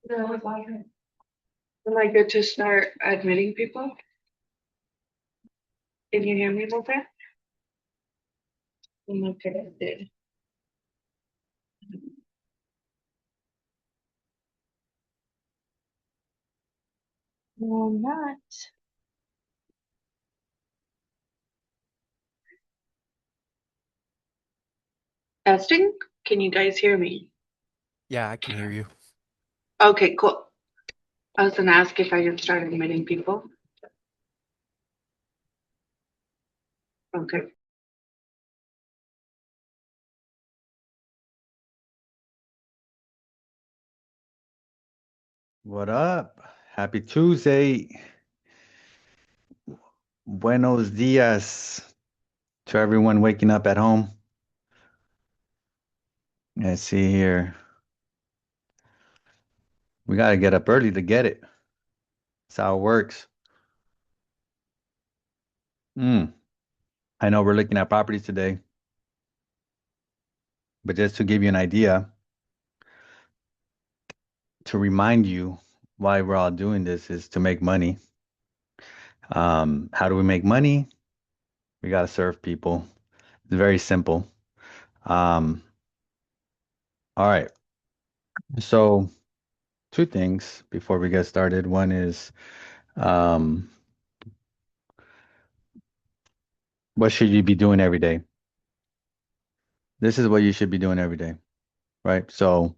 No, am I good to start admitting people? Can you hear me okay? I'm connected. No, I'm not. Testing? Can you guys hear me? Yeah, I can hear you. Okay, cool. I was gonna ask if I could start admitting people. Okay. What up? Happy Tuesday. Buenos dias to everyone waking up at home. Let's see here. We got to get up early to get it. That's how it works. Mm. I know we're looking at properties today, but just to give you an idea, to remind you why we're all doing this is to make money. How do we make money? We got to serve people. It's very simple. Um, all right. So, two things before we get started. One is, um, what should you be doing every day? This is what you should be doing every day, right? So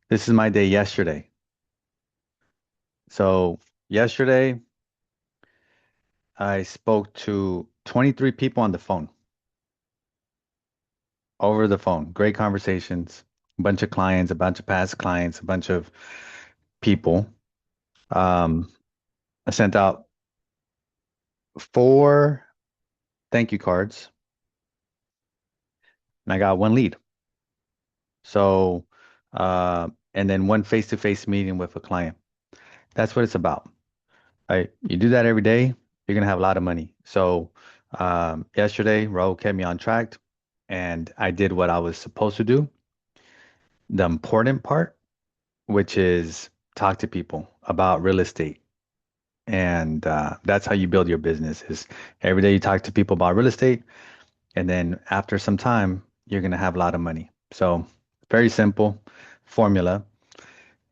this is my day yesterday. So yesterday I spoke to 23 people on the phone, over the phone. Great conversations, a bunch of clients, a bunch of past clients, a bunch of people. Um, I sent out 4 thank you cards and I got 1 lead. So, and then one face-to-face meeting with a client. That's what it's about. Right? You do that every day, you're gonna have a lot of money. So yesterday, Raul kept me on track, and I did what I was supposed to do. The important part, which is talk to people about real estate, and that's how you build your business. Is every day you talk to people about real estate, and then after some time, you're gonna have a lot of money. So very simple formula.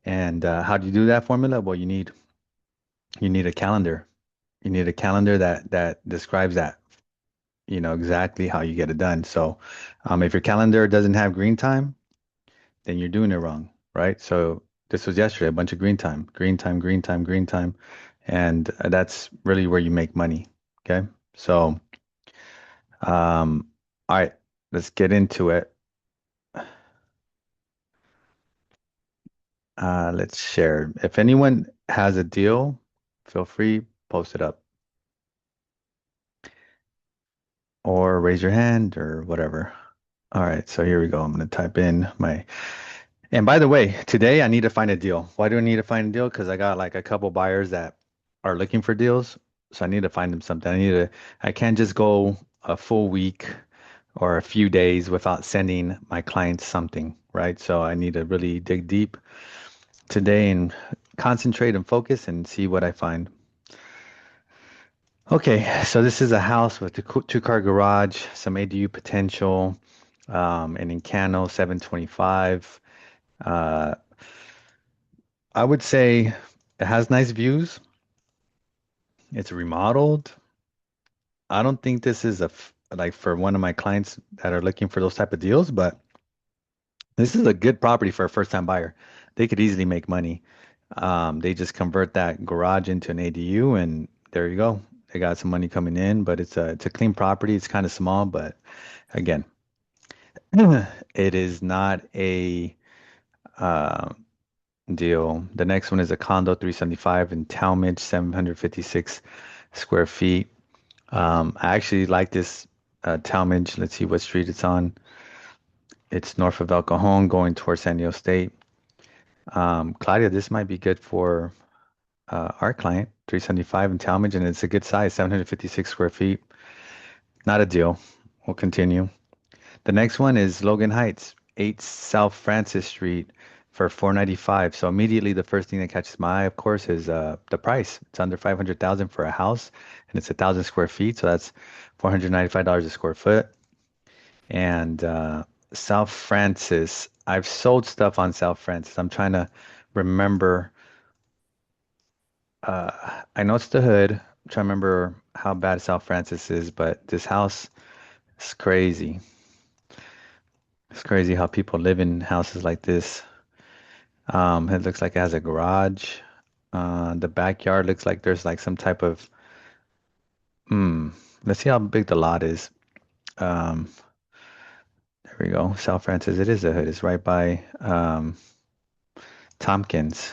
And how do you do that formula? Well, you need a calendar. You need a calendar that describes that, exactly how you get it done. So, if your calendar doesn't have green time, then you're doing it wrong, right? So this was yesterday, a bunch of green time, green time, green time, green time, and that's really where you make money. Okay. So, um, all right, let's get into it. Let's share. If anyone has a deal, feel free, post it up or raise your hand or whatever. All right, so here we go. I'm going to type in my. And by the way, today I need to find a deal. Why do I need to find a deal? Because I got like a couple buyers that are looking for deals. So I need to find them something. I can't just go a full week or a few days without sending my clients something, right? So I need to really dig deep today and concentrate and focus and see what I find. Okay, so this is a house with a two-car garage, some ADU potential, an Encano 725. Uh, I would say it has nice views. It's remodeled. I don't think this is like for one of my clients that are looking for those type of deals, but this is a good property for a first-time buyer. They could easily make money. They just convert that garage into an ADU, and there you go. They got some money coming in, but it's a clean property. It's kind of small, but again, it is not a uh, deal. The next one is a condo 375 in Talmadge, 756 square feet. I actually like this Talmadge. Let's see what street it's on. It's north of El Cajon, going towards San Diego State. Claudia, this might be good for our client, 375 in Talmadge, and it's a good size, 756 square feet. Not a deal. We'll continue. The next one is Logan Heights, 8 South Francis Street, for 495. So immediately the first thing that catches my eye, of course, is the price. It's under 500,000 for a house, and it's 1,000 square feet, so that's $495 a square foot. And South Francis, I've sold stuff on South Francis. I'm trying to remember. I know it's the hood. I'm trying to remember how bad South Francis is, but this house is crazy. It's crazy how people live in houses like this. It looks like it has a garage. The backyard looks like there's like some type of, hmm, let's see how big the lot is. Um, there we go. South Francis, it is a hood. It's right by Tompkins.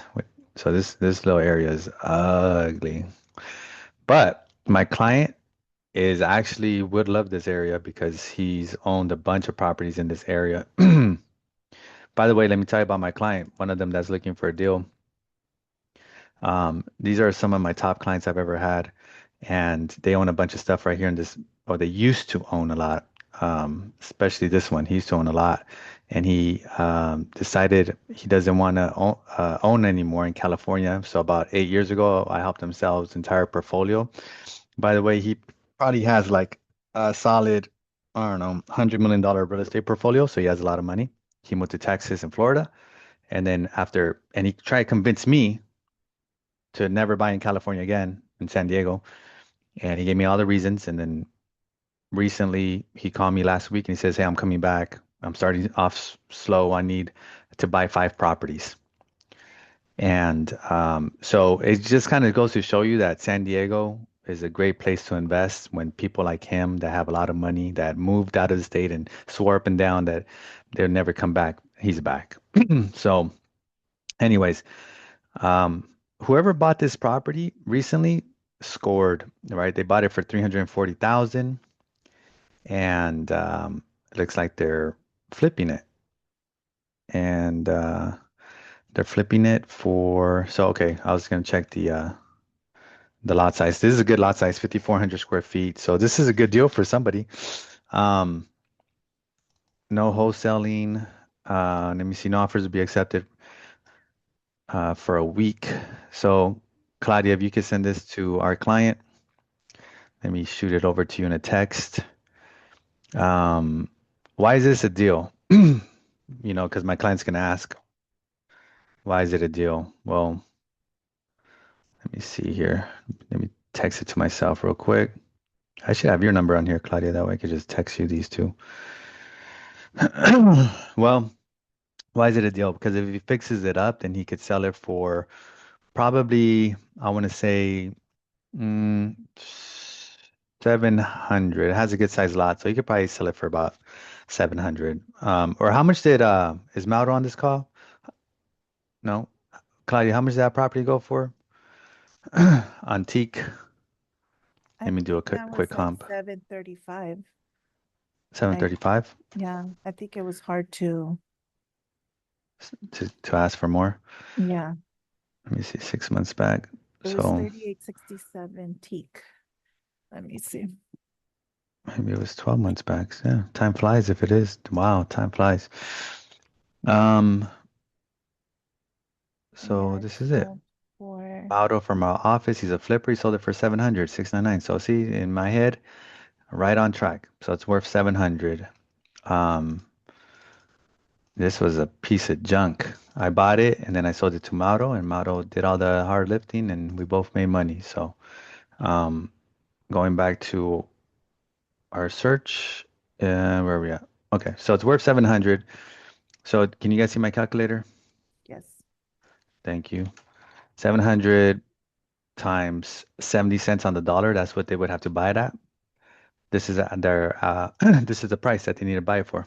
So this little area is ugly. But my client is actually would love this area because he's owned a bunch of properties in this area. By the way, let me tell you about my client, one of them that's looking for a deal. These are some of my top clients I've ever had, and they own a bunch of stuff right here in this, or they used to own a lot, especially this one. He used to own a lot, and he decided he doesn't want to own anymore in California. So about 8 years ago, I helped him sell his entire portfolio. By the way, he probably has like a solid, I don't know, $100 million real estate portfolio, so he has a lot of money. He moved to Texas and Florida, and then and he tried to convince me to never buy in California again in San Diego. And he gave me all the reasons. And then recently he called me last week and he says, "Hey, I'm coming back. I'm starting off slow. I need to buy 5 properties." And so it just kind of goes to show you that San Diego is a great place to invest when people like him that have a lot of money that moved out of the state and swore up and down that they'll never come back. He's back. So, anyways, Um, whoever bought this property recently scored, right? They bought it for 340,000 and it looks like they're flipping it. And they're flipping it for so okay, I was gonna check the lot size. This is a good lot size, 5,400 square feet. So this is a good deal for somebody. Um, no wholesaling. Let me see, no offers will be accepted for a week. So Claudia, if you could send this to our client. Let me shoot it over to you in a text. Um, why is this a deal? Because my client's gonna ask, why is it a deal? Well, let me see here. Let me text it to myself real quick. I should have your number on here, Claudia. That way I could just text you these two. Well, why is it a deal? Because if he fixes it up, then he could sell it for probably, I want to say, mm, 700. It has a good sized lot, so you could probably sell it for about 700. Or how much did is Mauro on this call? No. Claudia, how much did that property go for? Antique. I Let me do a think that quick was at comp. 735. 735 Yeah, I think it was hard to, to ask for more. yeah, Let me see, 6 months back. it was So 3867 teak. Let me see. maybe it was 12 months back. Yeah, time flies if it is. Wow, time flies. Um, so Yeah, this is it. sold for, Auto from our office. He's a flipper. He sold it for 700, 699. So see, in my head, right on track. So it's worth 700. Um, this was a piece of junk. I bought it and then I sold it to Mauro, and Mauro did all the hard lifting, and we both made money. So, um, going back to our search, where are we at? Okay, so it's worth 700. So can you guys see my calculator? yes. Thank you. 700 times 70 cents on the dollar. That's what they would have to buy it at. This is their this is the price that they need to buy it for.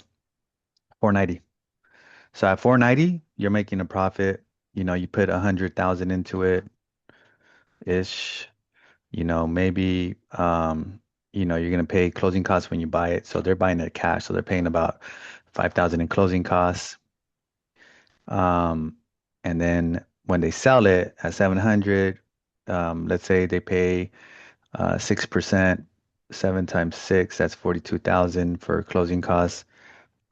490. So at 490, you're making a profit. You put 100,000 into it ish. Maybe you're gonna pay closing costs when you buy it. So they're buying it cash. So they're paying about 5,000 in closing costs. Um, and then when they sell it at 700, let's say they pay 6%, 7 times 6, that's 42,000 for closing costs.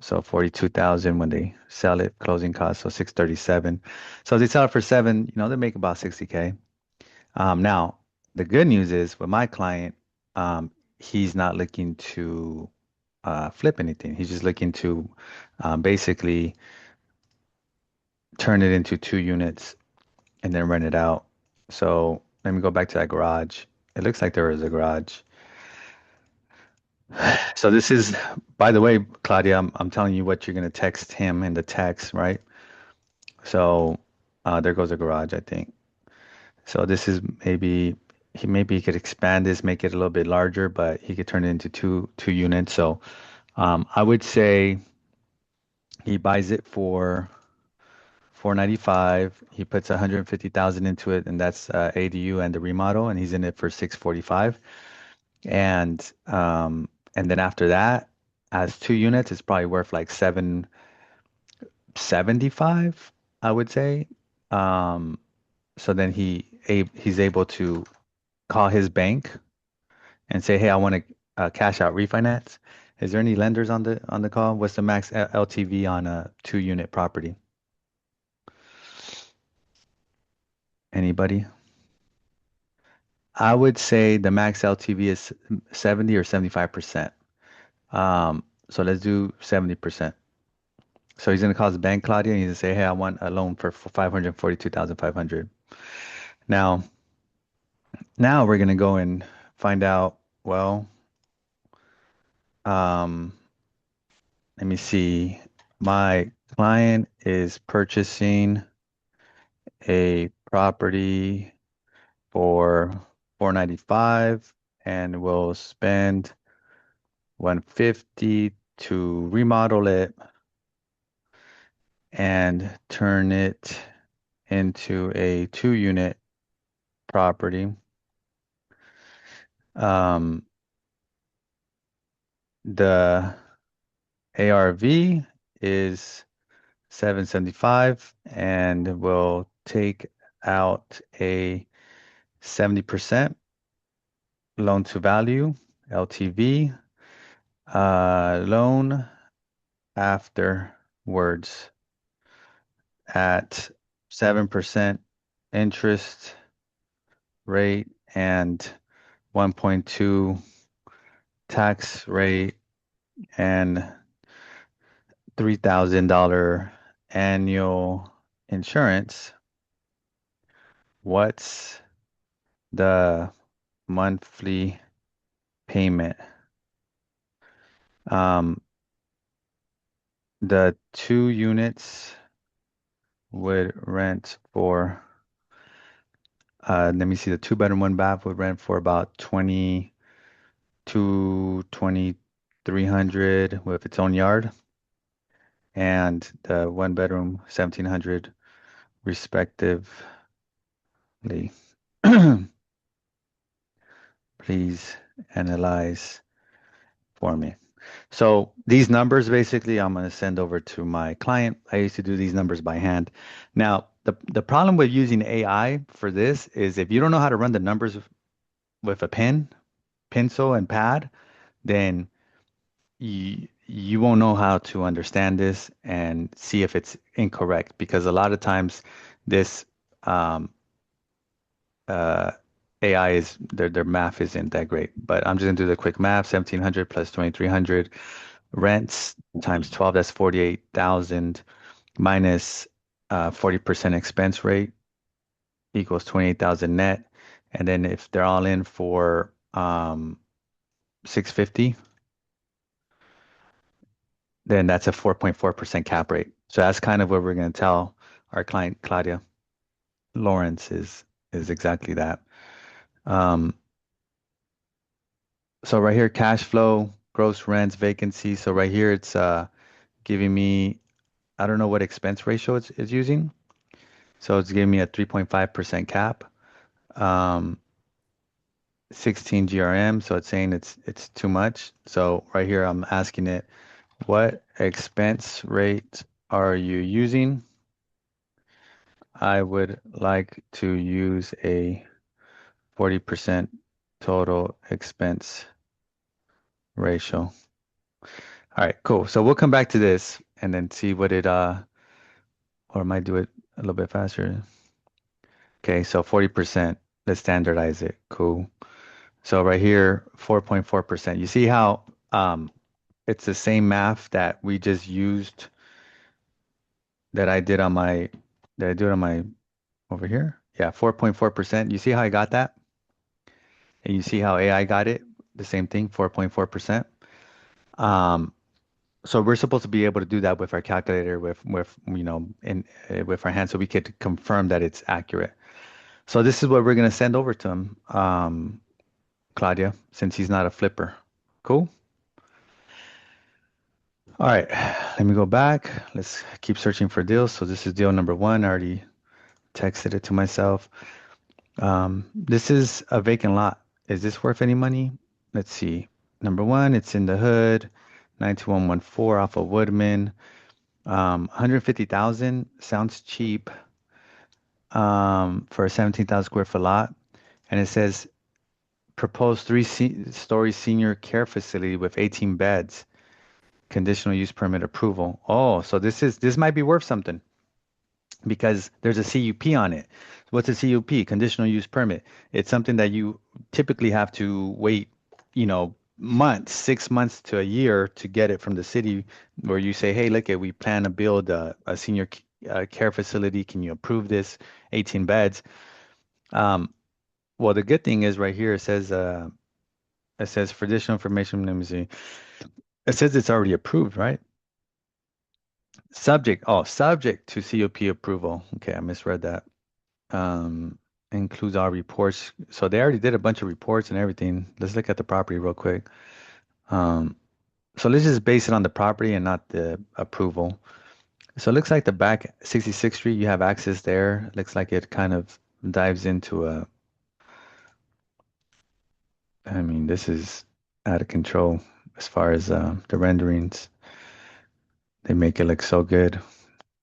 So 42,000 when they sell it, closing cost, so 637. So if they sell it for seven, they make about 60K. Now the good news is with my client, he's not looking to flip anything. He's just looking to basically turn it into 2 units and then rent it out. So let me go back to that garage. It looks like there is a garage. So this is, by the way, Claudia, I'm telling you what you're gonna text him in the text, right? So there goes a garage, I think. So this is maybe he could expand this, make it a little bit larger, but he could turn it into two units. So I would say he buys it for 495. He puts 150,000 into it, and that's ADU and the remodel, and he's in it for 645. And then after that, as 2 units, it's probably worth like 775, I would say. Um, so then he's able to call his bank and say, "Hey, I want to cash out refinance." Is there any lenders on the call? What's the max LTV on a 2 unit property? Anybody? I would say the max LTV is 70 or 75%. So let's do 70%. So he's gonna call his bank, Claudia, and he's gonna say, "Hey, I want a loan for 542,500." Now, now we're gonna go and find out. Well, um, let me see. My client is purchasing a property for 495 and will spend 150 to remodel it and turn it into a 2 unit property. Um, the ARV is 775 and will take out a 70% loan to value, LTV, loan afterwards at 7% interest rate and 1.2 tax rate and $3,000 annual insurance. What's the monthly payment? The 2 units would rent for, let me see, the 2 bedroom, 1 bath would rent for about 2,300 with its own yard, and the 1 bedroom, 1,700 respectively. Please analyze for me. So these numbers basically I'm going to send over to my client. I used to do these numbers by hand. Now, the problem with using AI for this is if you don't know how to run the numbers with a pen, pencil, and pad, then you won't know how to understand this and see if it's incorrect, because a lot of times this um, uh, AI is their math isn't that great. But I'm just gonna do the quick math: 1,700 plus 2,300 rents times 12, that's 48,000 minus 40% expense rate equals 28,000 net. And then if they're all in for 650, then that's a 4.4% cap rate. So that's kind of what we're going to tell our client, Claudia. Lawrence is exactly that. So right here, cash flow, gross rents, vacancy. So right here, it's giving me, I don't know what expense ratio it's using. So it's giving me a 3.5% cap, 16 GRM. So it's saying it's too much. So right here, I'm asking it, what expense rate are you using? I would like to use a 40% total expense ratio. All right, cool. So we'll come back to this and then see what it or I might do it a little bit faster. Okay, so 40%. Let's standardize it. Cool. So right here, 4.4%. You see how it's the same math that we just used that I did on my that I did on my over here? Yeah, 4.4%. You see how I got that? And you see how AI got it? The same thing, 4.4%. Um, so we're supposed to be able to do that with our calculator, with in with our hand, so we could confirm that it's accurate. So this is what we're gonna send over to him, Claudia, since he's not a flipper. Cool. All right, let me go back. Let's keep searching for deals. So this is deal number one. I already texted it to myself. This is a vacant lot. Is this worth any money? Let's see. Number one, it's in the hood, 92114 off of Woodman. 150,000 sounds cheap for a 17,000 square foot lot. And it says proposed three-story senior care facility with 18 beds, conditional use permit approval. Oh, so this might be worth something because there's a CUP on it. What's a CUP? Conditional use permit. It's something that you typically have to wait, months, 6 months to a year to get it from the city where you say, hey, look, we plan to build a senior care facility. Can you approve this? 18 beds. Well, the good thing is right here, it says for additional information, let me see. It says it's already approved, right? Subject to COP approval. Okay, I misread that. Um, Includes our reports. So they already did a bunch of reports and everything. Let's look at the property real quick. Um, so let's just base it on the property and not the approval. So it looks like the back 66th Street, you have access there. Looks like it kind of dives into I mean, this is out of control as far as the renderings. They make it look so good.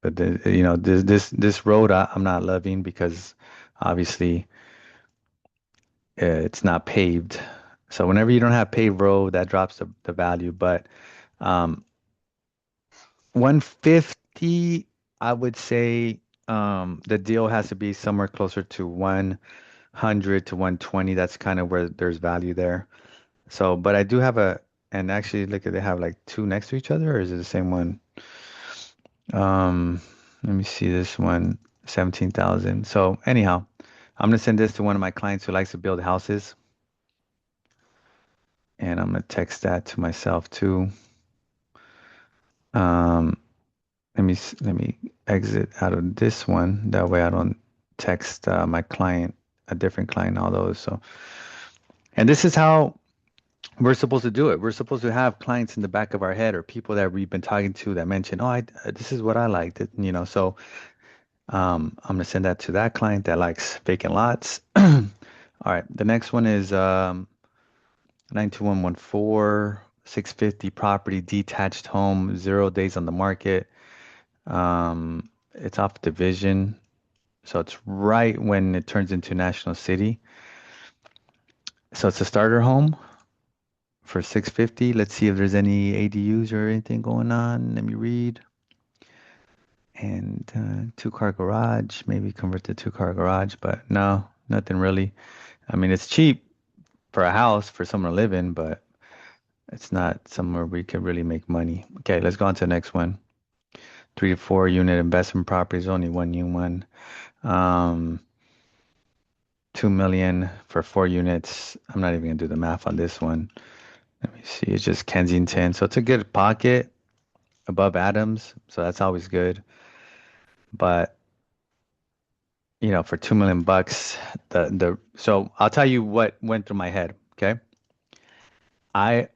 But this road I'm not loving because obviously it's not paved. So whenever you don't have paved road, that drops the value. But um, 150, I would say the deal has to be somewhere closer to 100 to 120. That's kind of where there's value there. So, but I do have and actually look at they have like two next to each other, or is it the same one? Let me see this one, 17,000. So anyhow, I'm gonna send this to one of my clients who likes to build houses, and I'm gonna text that to myself too. Um, let me exit out of this one. That way I don't text my client, a different client, all those. So, and this is how we're supposed to do it. We're supposed to have clients in the back of our head or people that we've been talking to that mention, oh, this is what I liked, so I'm gonna send that to that client that likes vacant lots. All right, the next one is 92114, 650 property, detached home, 0 days on the market. It's off Division, so it's right when it turns into National City. So it's a starter home for 650. Let's see if there's any ADUs or anything going on. Let me read. And two-car garage, maybe convert to two-car garage, but no, nothing really. I mean, it's cheap for a house for someone to live in, but it's not somewhere we can really make money. Okay, let's go on to the next one. 3 to 4 unit investment properties, only one new one. 2 million for 4 units. I'm not even gonna do the math on this one. Let me see. It's just Kensington, so it's a good pocket above Adams, so that's always good. But for 2 million bucks, so I'll tell you what went through my head. Okay, I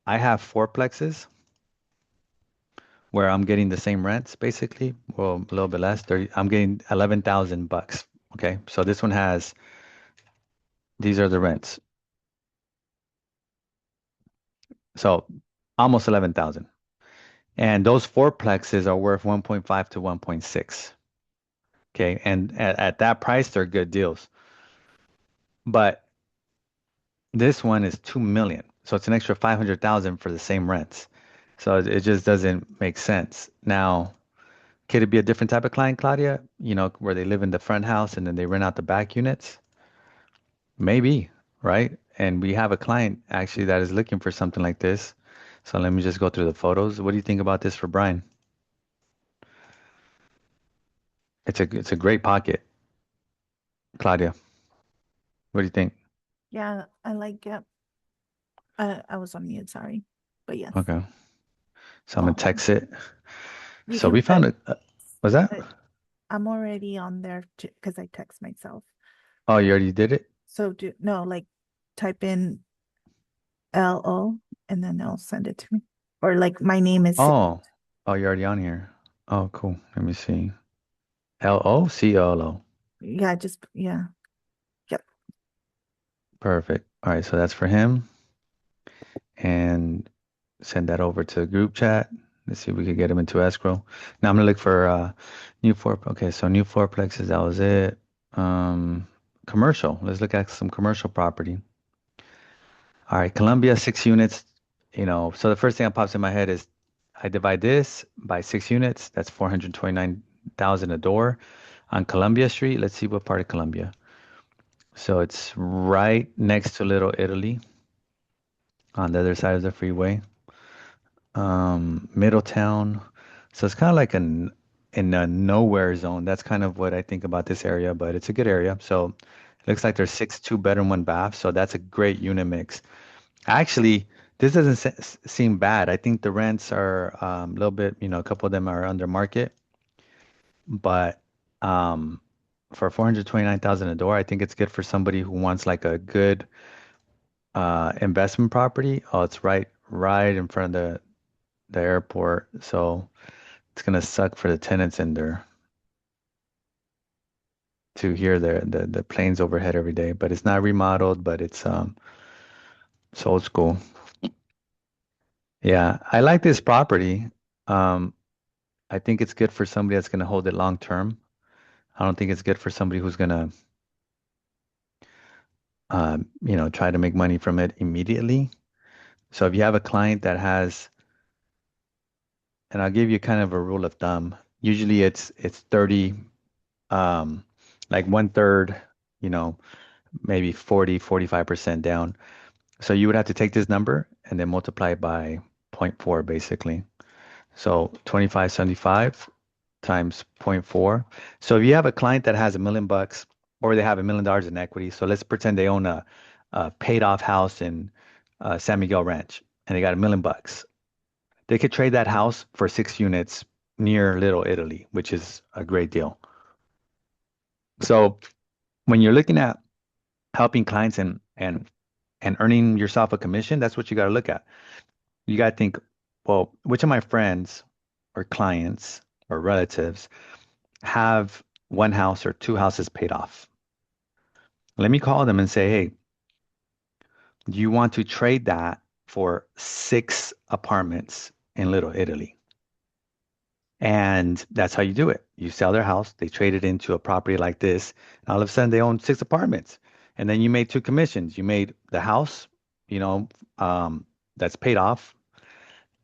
I have fourplexes where I'm getting the same rents basically, well, a little bit less. 30. I'm getting 11,000 bucks. Okay, so this one has. These are the rents. So almost 11,000. And those fourplexes are worth 1.5 to 1.6. Okay. And at that price, they're good deals. But this one is 2 million. So it's an extra 500,000 for the same rents. So it just doesn't make sense. Now, could it be a different type of client, Claudia? Where they live in the front house and then they rent out the back units? Maybe, right? And we have a client actually that is looking for something like this. So let me just go through the photos. What do you think about this for Brian? It's a great pocket, Claudia. What do you think? Yeah, I like it. I was on mute, sorry. But yes. Okay. So I'm gonna Um, text it. you So can we found put, it. Was that? I'm already on there because I text myself. Oh, you already did it? So no, like type in LO and then they'll send it to me. Or like my name is, Oh, oh, you're already on here. Oh, cool. Let me see. LOCOLO. yeah, yeah. Yep. Perfect. All right, so that's for him. And send that over to the group chat. Let's see if we could get him into escrow. Now I'm gonna look for new four. Okay, so new fourplexes, that was it. Commercial. Let's look at some commercial property. All right, Columbia, 6 units. So the first thing that pops in my head is I divide this by 6 units. That's 429,000 a door on Columbia Street. Let's see what part of Columbia. So it's right next to Little Italy on the other side of the freeway. Middletown. So it's kind of like in a nowhere zone. That's kind of what I think about this area, but it's a good area. So it looks like there's six two-bedroom, one bath. So that's a great unit mix. Actually, this doesn't seem bad. I think the rents are a little bit, a couple of them are under market, but um, for 429,000 a door, I think it's good for somebody who wants like a good investment property. Oh, it's right in front of the airport. So it's gonna suck for the tenants in there to hear the planes overhead every day. But it's not remodeled, but it's old school. Yeah, I like this property. Um, I think it's good for somebody that's gonna hold it long term. I don't think it's good for somebody who's gonna try to make money from it immediately. So if you have a client that has, and I'll give you kind of a rule of thumb. Usually it's 30, um, like one third, you know, maybe 40, 45% down. So you would have to take this number and then multiply it by zero point 0.4 basically. So 2575 times zero point 0.4. So if you have a client that has $1 million or they have $1 million in equity, so let's pretend they own a paid off house in San Miguel Ranch and they got $1 million. They could trade that house for 6 units near Little Italy, which is a great deal. So when you're looking at helping clients and earning yourself a commission, that's what you got to look at. You got to think, well, which of my friends or clients or relatives have one house or two houses paid off? Let me call them and say, hey, do you want to trade that for 6 apartments in Little Italy? And that's how you do it. You sell their house, they trade it into a property like this, and all of a sudden they own 6 apartments. And then you made two commissions. You made the house, you know, that's paid off,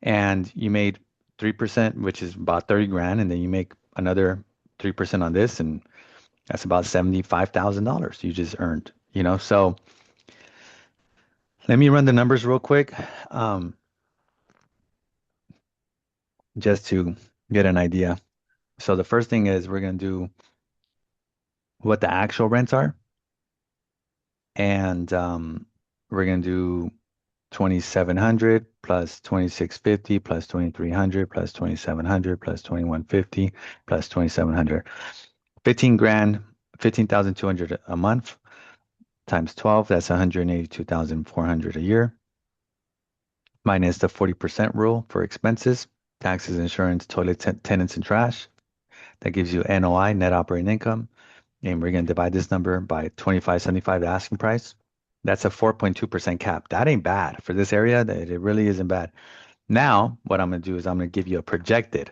and you made 3%, which is about 30 grand, and then you make another 3% on this, and that's about $75,000 you just earned. So let me run the numbers real quick, just to get an idea. So the first thing is we're gonna do what the actual rents are, and we're gonna do 2,700 plus 2,650 plus 2,300 plus 2,700 plus 2,150 plus 2,700. 15 grand, 15,200 a month times 12, that's 182,400 a year. Minus the 40% rule for expenses, taxes, insurance, toilet, tenants, and trash. That gives you NOI, net operating income. And we're going to divide this number by 25.75, the asking price. That's a 4.2% cap. That ain't bad for this area. It really isn't bad. Now, what I'm going to do is I'm going to give you a projected.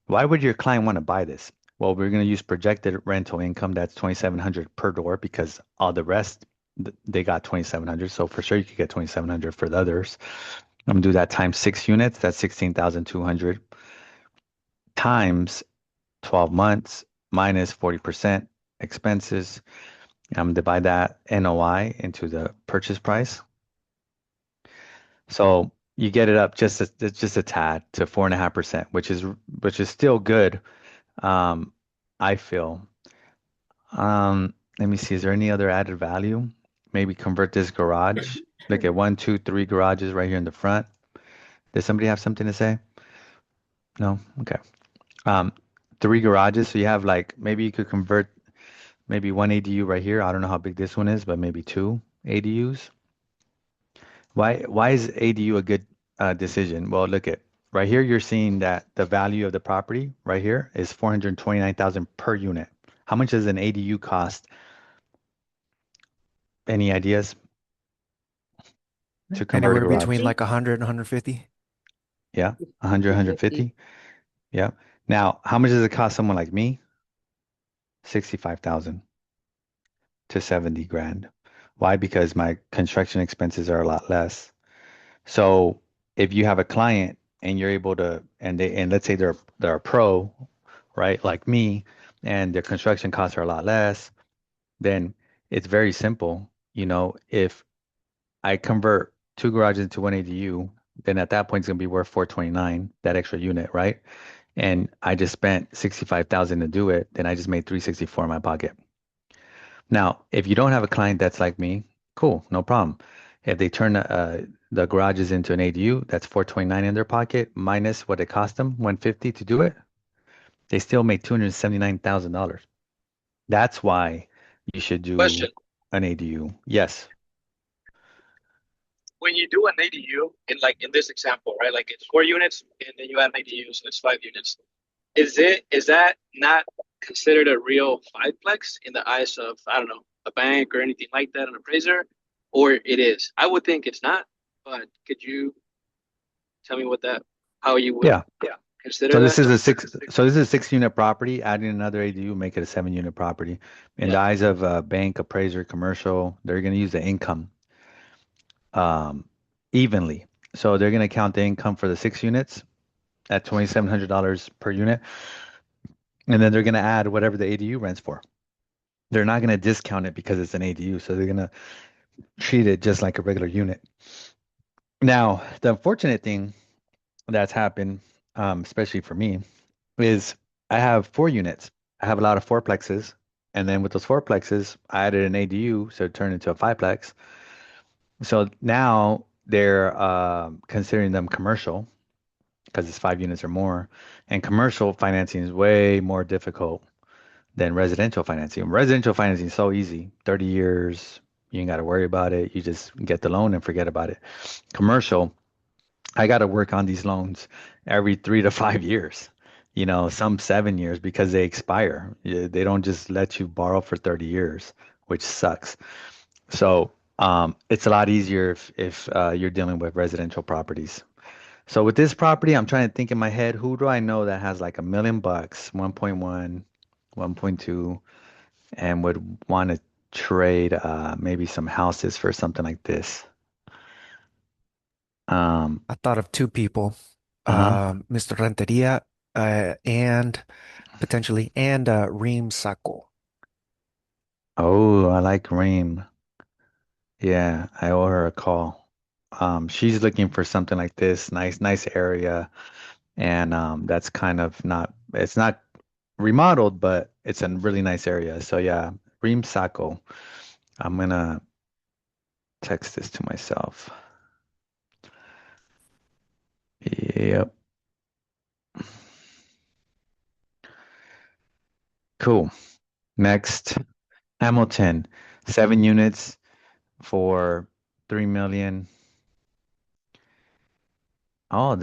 Why would your client want to buy this? Well, we're going to use projected rental income. That's 2,700 per door because all the rest, they got 2,700. So for sure you could get 2,700 for the others. I'm gonna do that times 6 units. That's 16,200 times 12 months minus 40% expenses. I'm gonna divide that NOI into the purchase price. So you get it up just a tad to 4.5%, which is still good. Um, I feel. Let me see. Is there any other added value? Maybe convert this garage. Look at one, two, three garages right here in the front. Does somebody have something to say? No? Okay. Um, three garages. So you have like maybe you could convert maybe one ADU right here. I don't know how big this one is, but maybe two ADUs. Why is ADU a good decision? Well, look at right here. You're seeing that the value of the property right here is 429,000 per unit. How much does an ADU cost? Any ideas to convert a Anywhere garage? between like 100 and 150. Yeah, 100, 150. Yeah. Now, how much does it cost someone like me? 65,000 to 70 grand. Why? Because my construction expenses are a lot less. So if you have a client and you're able to, and let's say they're a pro, right, like me, and their construction costs are a lot less, then it's very simple. If I convert two garages into one ADU, then at that point it's gonna be worth 429, that extra unit, right? And I just spent 65,000 to do it, then I just made 364 in my pocket. Now, if you don't have a client that's like me, cool, no problem. If they turn the garages into an ADU, that's 429 in their pocket minus what it cost them, 150 to do it. They still make $279,000. That's why you should do Question. an ADU. Yes. When you do an ADU, in this example, right? Like it's 4 units and then you add an ADU, so it's 5 units. Is that not considered a real fiveplex in the eyes of, I don't know, a bank or anything like that, an appraiser? Or it is? I would think it's not, but could you tell me how you would Yeah. consider So that? this is a six. So this is a 6 unit property. Adding another ADU make it a 7 unit property. In the Yeah. eyes of a bank, appraiser, commercial, they're going to use the income um, evenly. So they're going to count the income for the 6 units at $2,700 per unit, and then they're going to add whatever the ADU rents for. They're not going to discount it because it's an ADU, so they're going to treat it just like a regular unit. Now, the unfortunate thing that's happened, especially for me, is I have 4 units. I have a lot of fourplexes, and then with those fourplexes, I added an ADU, so it turned into a fiveplex. So now they're considering them commercial because it's 5 units or more, and commercial financing is way more difficult than residential financing. Residential financing is so easy, 30 years, you ain't got to worry about it. You just get the loan and forget about it. Commercial, I got to work on these loans every 3 to 5 years, some 7 years because they expire. They don't just let you borrow for 30 years, which sucks. So it's a lot easier if you're dealing with residential properties. So with this property, I'm trying to think in my head, who do I know that has like $1 million, 1.1, 1.2, and would want to trade maybe some houses for something like this? Um, I thought of two people, uh-huh. Mr. Renteria, and potentially, and Reem Sacco. Oh, I like Reem. Yeah, I owe her a call. She's looking for something like this, nice area, and that's kind of it's not remodeled, but it's a really nice area. So yeah, Reem Sacco. I'm gonna text this to myself. Yep. Cool. Next, Hamilton, 7 units for 3 million. Oh,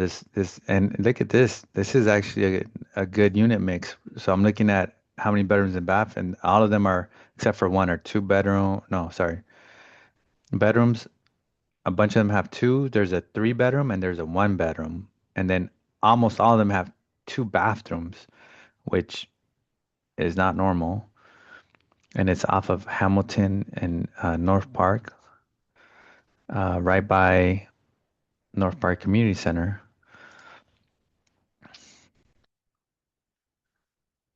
and look at this. This is actually a good unit mix. So I'm looking at how many bedrooms and bath, and all of them are, except for one, are 2 bedroom. No, sorry. Bedrooms, a bunch of them have two. There's a 3 bedroom and there's a 1 bedroom. And then almost all of them have 2 bathrooms, which is not normal. And it's off of Hamilton and North Park, right by North Park Community Center.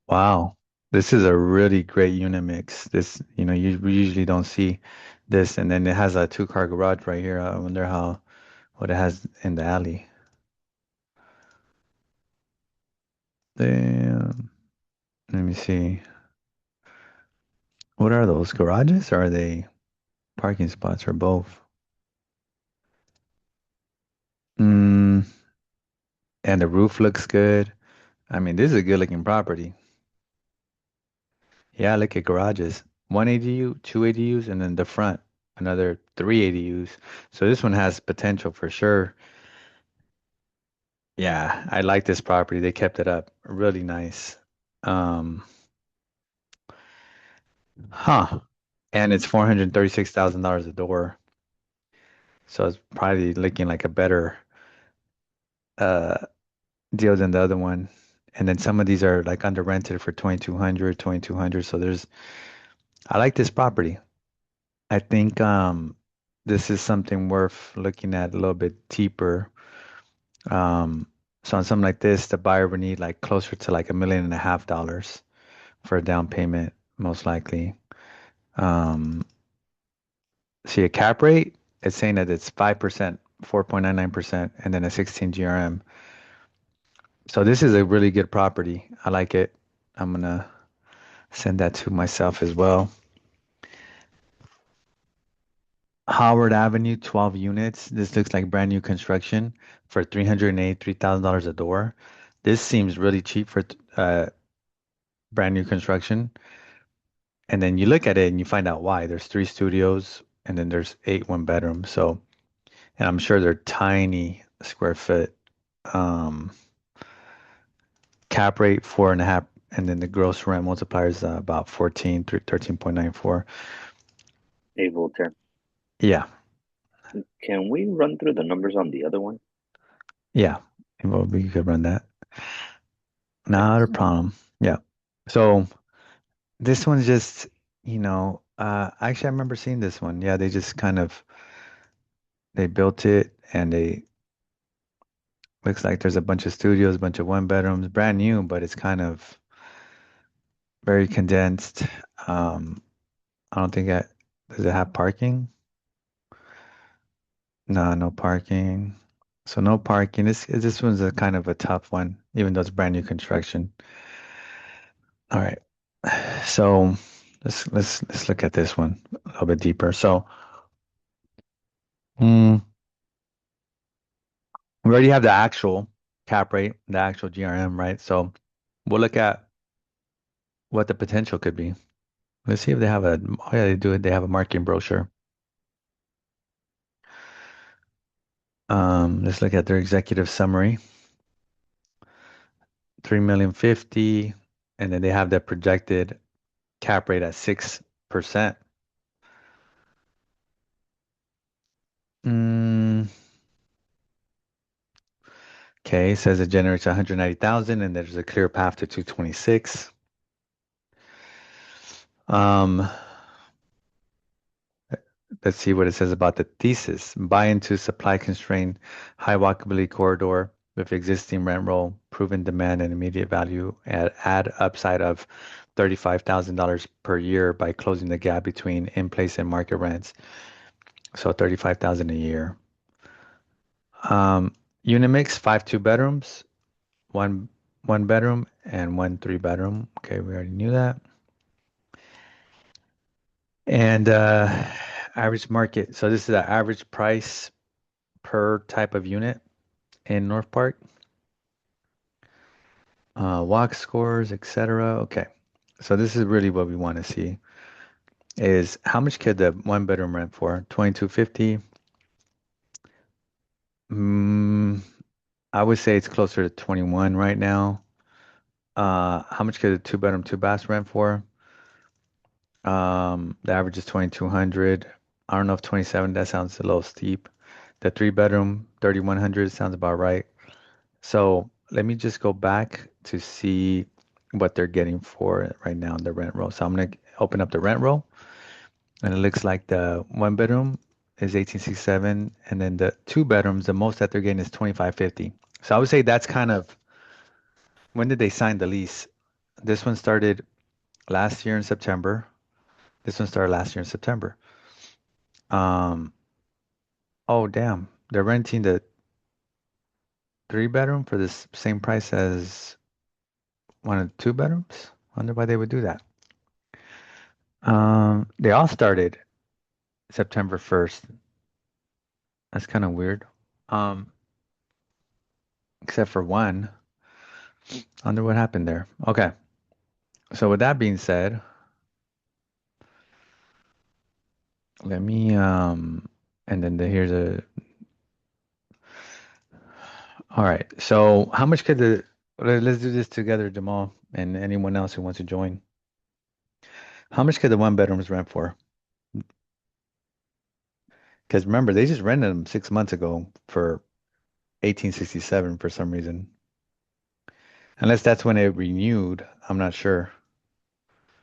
Wow. This is a really great unit mix. This, we usually don't see this. And then it has a two-car garage right here. I wonder what it has in the alley. Damn. Let me see. What are those? Garages or are they parking spots or both? Mm, and the roof looks good. I mean, this is a good looking property. Yeah, look at garages. One ADU, two ADUs, and then the front, another three ADUs. So this one has potential for sure. Yeah, I like this property. They kept it up. Really nice. Um, huh. And it's $436,000 a door. So it's probably looking like a better uh deal than the other one. And then some of these are like under rented for 2,200. So I like this property. I think this is something worth looking at a little bit deeper. Um, so on something like this, the buyer would need like closer to like $1.5 million for a down payment, most likely. Um, See a cap rate, it's saying that it's 5%, 4.99%, and then a 16 GRM. So this is a really good property. I like it. I'm gonna send that to myself as well. Howard Avenue, 12 units. This looks like brand new construction for $383,000 a door. This seems really cheap for brand new construction. And then you look at it and you find out why. There's 3 studios and then there's 8 one-bedrooms. So, and I'm sure they're tiny square foot. Um, Cap rate 4.5, and then the gross rent multiplier is about 13.94. Hey, Voltaire, Yeah, can we run through the numbers on the other one? yeah. Well, we could run that. Not a problem. Yeah. So this one's just, actually I remember seeing this one. Yeah, they just kind of they built it and they looks like there's a bunch of studios, a bunch of one bedrooms, brand new, but it's kind of very condensed. Um, I don't think it does it have parking? No, no parking. So no parking. This one's a kind of a tough one, even though it's brand new construction. All right. So let's look at this one a little bit deeper. So mm, we already have the actual cap rate, the actual GRM, right? So we'll look at what the potential could be. Let's see if they have oh yeah, they do it. They have a marketing brochure. Let's look at their executive summary. 3,050,000, and then they have the projected cap rate at 6%. Mm, okay, it says it generates 190,000 and there's a clear path to 226. Um, let's see what it says about the thesis. Buy into supply constrained, high walkability corridor with existing rent roll, proven demand and immediate value, add upside of $35,000 per year by closing the gap between in-place and market rents. So 35,000 a year. Unit mix, 5 2 bedrooms, one bedroom, and 1 3 bedroom. Okay, we already knew that. And average market. So this is the average price per type of unit in North Park. Walk scores, etc. Okay, so this is really what we want to see is how much could the one bedroom rent for? 2250. I would say it's closer to 21 right now. How much could a 2 bedroom, 2 bath rent for? The average is 2,200. I don't know if 27, that sounds a little steep. The 3 bedroom, 3,100 sounds about right. So let me just go back to see what they're getting for it right now in the rent roll. So I'm gonna open up the rent roll, and it looks like the 1 bedroom is 1867, and then the two bedrooms, the most that they're getting is 2550. So I would say that's kind of when did they sign the lease? This one started last year in September. This one started last year in September. Um, oh damn, they're renting the three bedroom for this same price as one of the two bedrooms. Wonder why they would do that. They all started September 1st. That's kind of weird. Um, except for one. Wonder what happened there. Okay. So with that being said, let me and then here's a all right. So how much could let's do this together, Jamal, and anyone else who wants to join. How much could the one bedrooms rent for? Because remember, they just rented them 6 months ago for 1867 for some reason. Unless that's when it renewed, I'm not sure.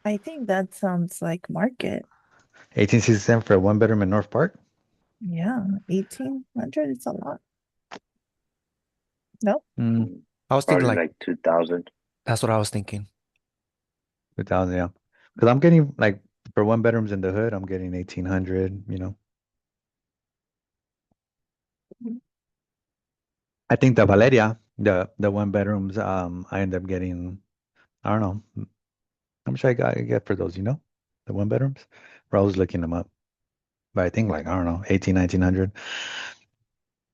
I think that sounds like market. 1867 for a one bedroom in North Park? Yeah, 1800 is a lot. No, Mm, I was thinking Probably like like 2000. that's what I was thinking. 2000, yeah. Because I'm getting like for one bedrooms in the hood, I'm getting 1800, you know. I think the Valeria, the one bedrooms, I end up getting, I don't know, how much I get for those, you know? The one bedrooms? Where I was looking them up. But I think like, I don't know, 18, 1900.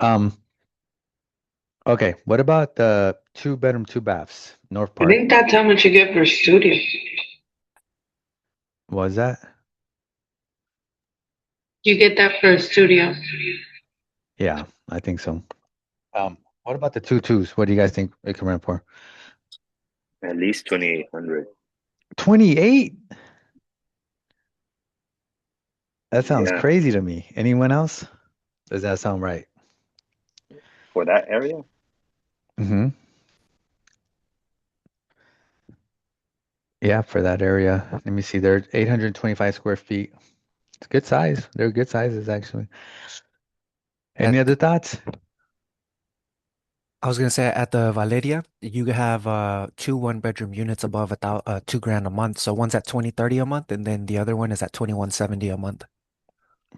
Um, okay, what about the two bedroom, two baths, North I Park? think that's how much you get for studio. Was that? You get that for a studio. Yeah, I think so. What about the two twos? What do you guys think it can rent for? At least 2800. 28? That sounds Yeah, crazy to me. Anyone else? Does that sound right? for that area. Mm-hmm. Yeah, for that area. Let me see. They're 825 square feet. It's good size. They're good sizes, actually. Any At other thoughts? I was gonna say at the Valeria, you have two one bedroom units above $2,000 a month. So one's at 2030 a month, and then the other one is at 2170 a month.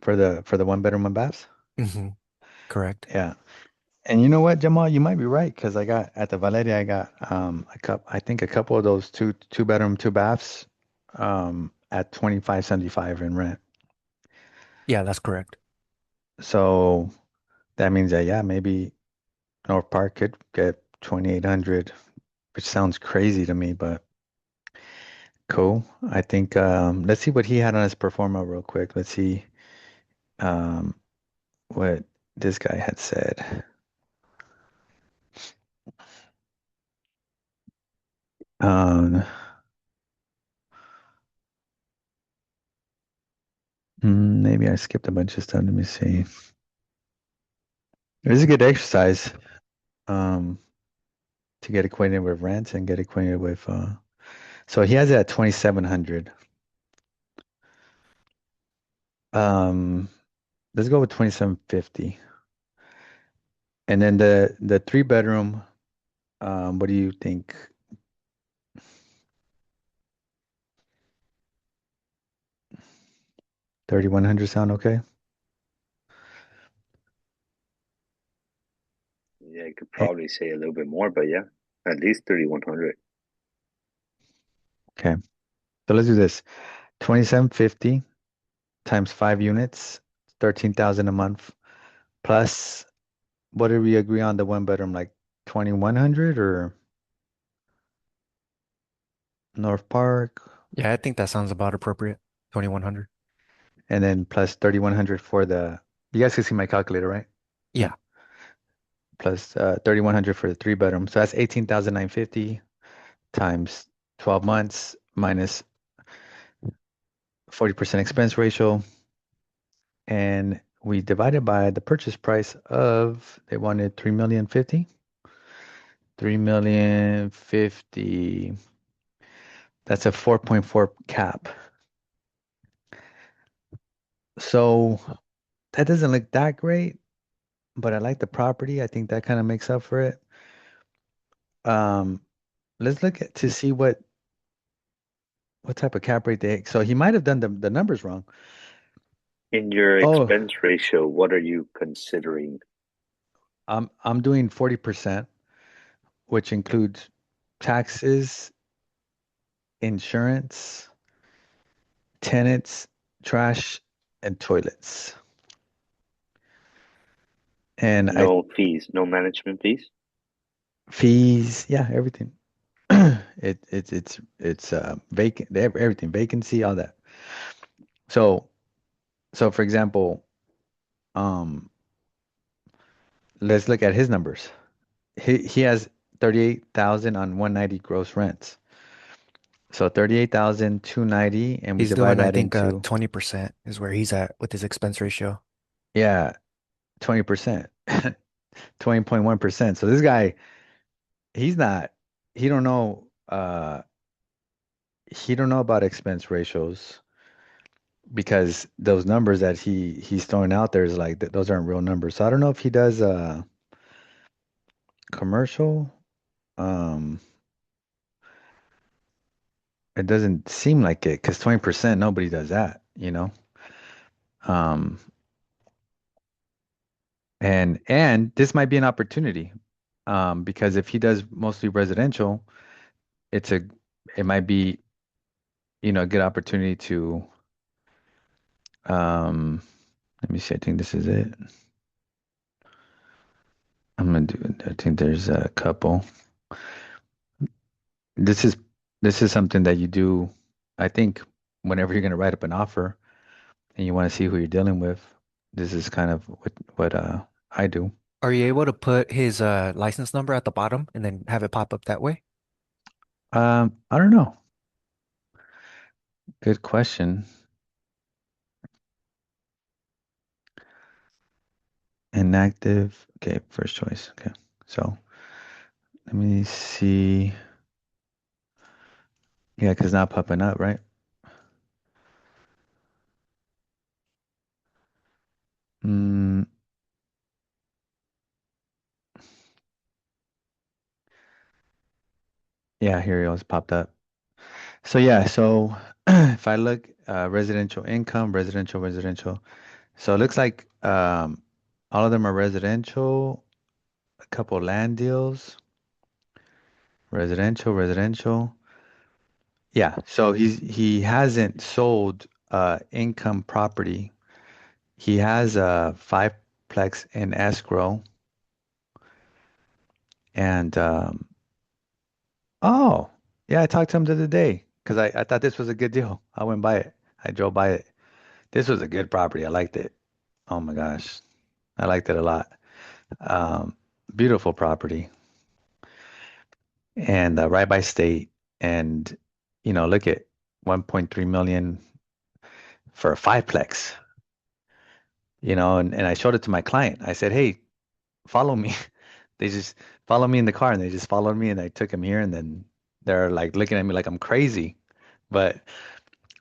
For the one bedroom and baths? Mm-hmm. Correct. Yeah. And you know what, Jamal, you might be right because I got at the Valeria, I got I think a couple of those two bedroom, two baths at 2575 in rent. Yeah, that's correct. So that means that yeah, maybe North Park could get 2800, which sounds crazy to me, but cool. I think let's see what he had on his performa real quick. Let's see um what this guy had said. Um maybe I skipped a bunch of stuff. Let me see. It was a good exercise um to get acquainted with rent and get acquainted with so he has it at 2700. Um let's go with 2750. And then the three bedroom, what do you think? 3100 sound okay? Yeah, you could Eh, probably say a little bit more, but yeah, at least 3100. Okay. So let's do this. 2750 times 5 units, 13,000 a month. Plus, what did we agree on the one bedroom, like 2100 or North Park? Yeah, I think that sounds about appropriate. 2100. And then plus 3100 for you guys can see my calculator, right? Yeah. Plus 3100 for the three bedroom. So that's 18,950 times 12 months minus 40% expense ratio. And we divided by the purchase price of, they wanted 3,050,000. 3,050,000. That's a 4.4 cap. So that doesn't look that great, but I like the property. I think that kind of makes up for it. Um, let's look at to see what type of cap rate they. So he might have done the numbers wrong. In your Oh, expense ratio, what are you considering? I'm doing 40%, which includes taxes, insurance, tenants, trash, and toilets. And I No fees, no management fees? fees, yeah, everything. It's vacant, everything, vacancy, all that. So so for example, um, let's look at his numbers. He has 38,000 on 190 gross rents. So 38,290, and we He's doing, divide I that think, into, 20% is where he's at with his expense ratio. yeah, 20%, 20.1%. So this guy, he's not, he don't know, he don't know about expense ratios because those numbers that he's throwing out there is like those aren't real numbers. So I don't know if he does commercial. Um, it doesn't seem like it because 20% nobody does that, you know. Um, and this might be an opportunity because if he does mostly residential, it's a it might be, a good opportunity to let me see, I think this is it. I think there's a couple. This is this is something that you do, I think, whenever you're going to write up an offer and you want to see who you're dealing with. This is kind of what I do. Are you able to put his license number at the bottom and then have it pop up that way? I don't know. Good question. Inactive. Okay, first choice. Okay. So let me see. Yeah, because not popping up, right? Mm, yeah, here it goes, popped up. So yeah, so if I look residential income, residential. So it looks like all of them are residential, a couple land deals, residential. Yeah, so he hasn't sold income property. He has a fiveplex in escrow and oh, yeah, I talked to him the other day because I thought this was a good deal. I went by it. I drove by it. This was a good property. I liked it. Oh my gosh. I liked it a lot. Um, Beautiful property and right by state. And, look at 1.3 million for a fiveplex, and I showed it to my client. I said, hey, follow me. They just follow me in the car and they just followed me and I took him here and then they're like looking at me like I'm crazy. But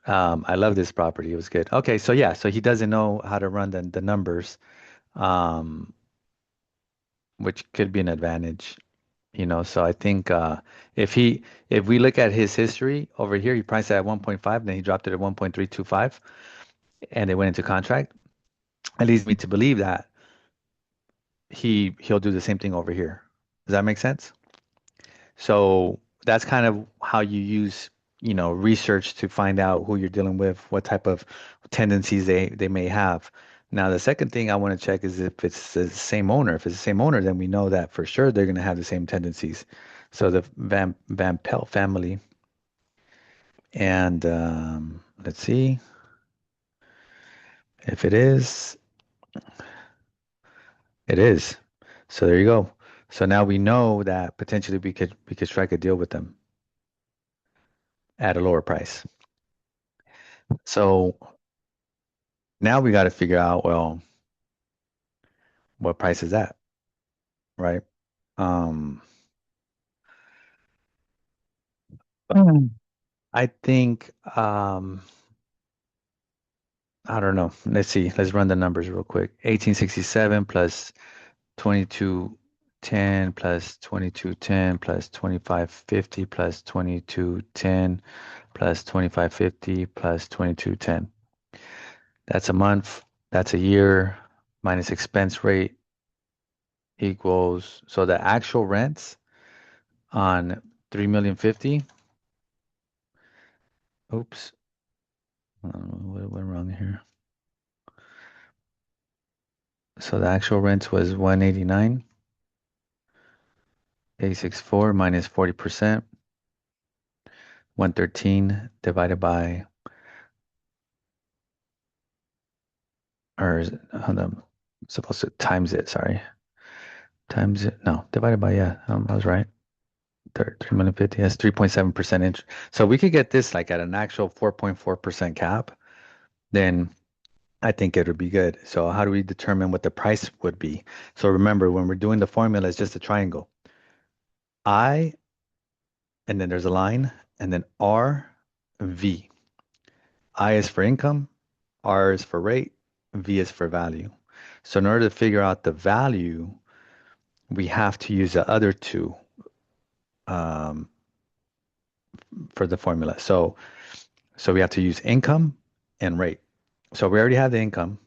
I love this property. It was good. Okay, so yeah, so he doesn't know how to run the numbers, um, which could be an advantage. So I think if he if we look at his history over here, he priced it at 1.5, then he dropped it at 1.325, and they went into contract. It leads me to believe that he'll do the same thing over here. Does that make sense? So that's kind of how you use, research to find out who you're dealing with, what type of tendencies they may have. Now, the second thing I want to check is if it's the same owner. If it's the same owner, then we know that for sure they're going to have the same tendencies. So the Van Pelt family, and let's see if it is. It is. So there you go. So now we know that potentially we could strike a deal with them at a lower price. So now we got to figure out, well, what price is that, right? Um, I think I don't know. Let's see. Let's run the numbers real quick. 1867 plus 2210 plus 2210 plus 2550 plus 2210 plus 2550 plus 2210. That's a month. That's a year minus expense rate equals, so the actual rents on 3,050,000. Oops. What went wrong here? So the actual rent was 189. 864 minus 40%. 113 divided by, or hold on, supposed to times it, sorry. Times it, no, divided by, yeah, I was right. 3,050,000, that's 3.7% interest. So we could get this like at an actual 4.4% cap, then I think it would be good. So how do we determine what the price would be? So remember, when we're doing the formula, it's just a triangle. I, and then there's a line, and then R, V. I is for income, R is for rate, V is for value. So in order to figure out the value, we have to use the other two um, for the formula. So we have to use income and rate. So we already have the income,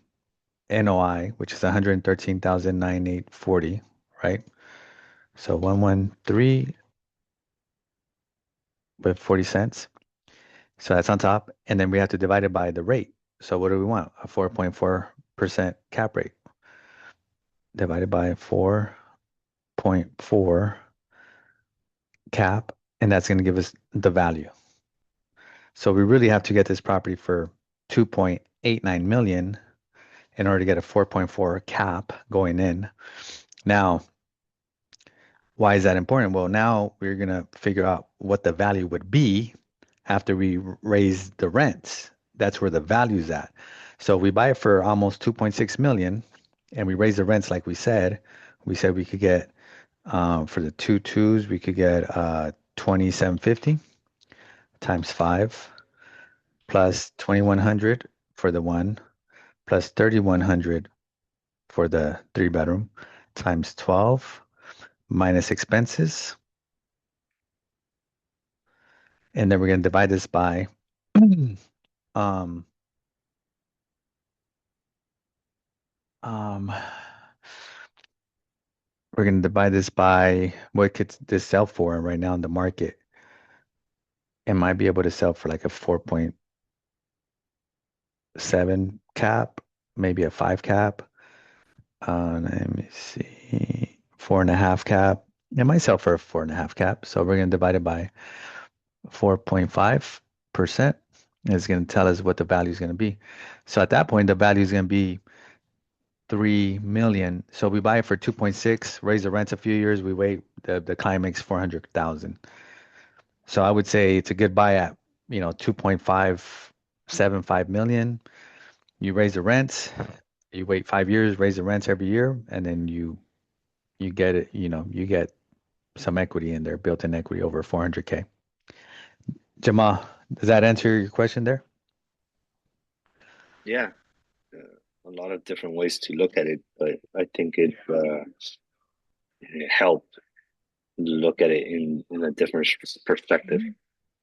NOI, which is 113,940, right? So 113 with 40 cents. So that's on top. And then we have to divide it by the rate. So what do we want? A 4.4% cap rate divided by 4.4 cap. And that's going to give us the value. So we really have to get this property for 2.89 million in order to get a 4.4 cap going in. Now, why is that important? Well, now we're going to figure out what the value would be after we raise the rents. That's where the value's at. So we buy it for almost 2.6 million and we raise the rents like we said. We said we could get for the two twos, we could get 2,750 times 5 plus 2,100 for the one plus 3,100 for the 3 bedroom times 12 minus expenses. And then we're going to divide this by um, we're going to divide this by what could this sell for right now in the market. It might be able to sell for like a 4.7 cap, maybe a 5 cap. Let me see, 4.5 cap. It might sell for a 4.5 cap. So we're going to divide it by 4.5%. It's going to tell us what the value is going to be. So at that point, the value is going to be 3 million. So we buy it for 2.6, raise the rents a few years, we wait, the client makes 400,000. So I would say it's a good buy at, 2.575 million. You raise the rents, you wait 5 years, raise the rents every year, and then you get it, you get some equity in there, built-in equity over 400K. Jamal, does that answer your question there? Yeah, a lot of different ways to look at it, but I think it helped look at it in a different perspective.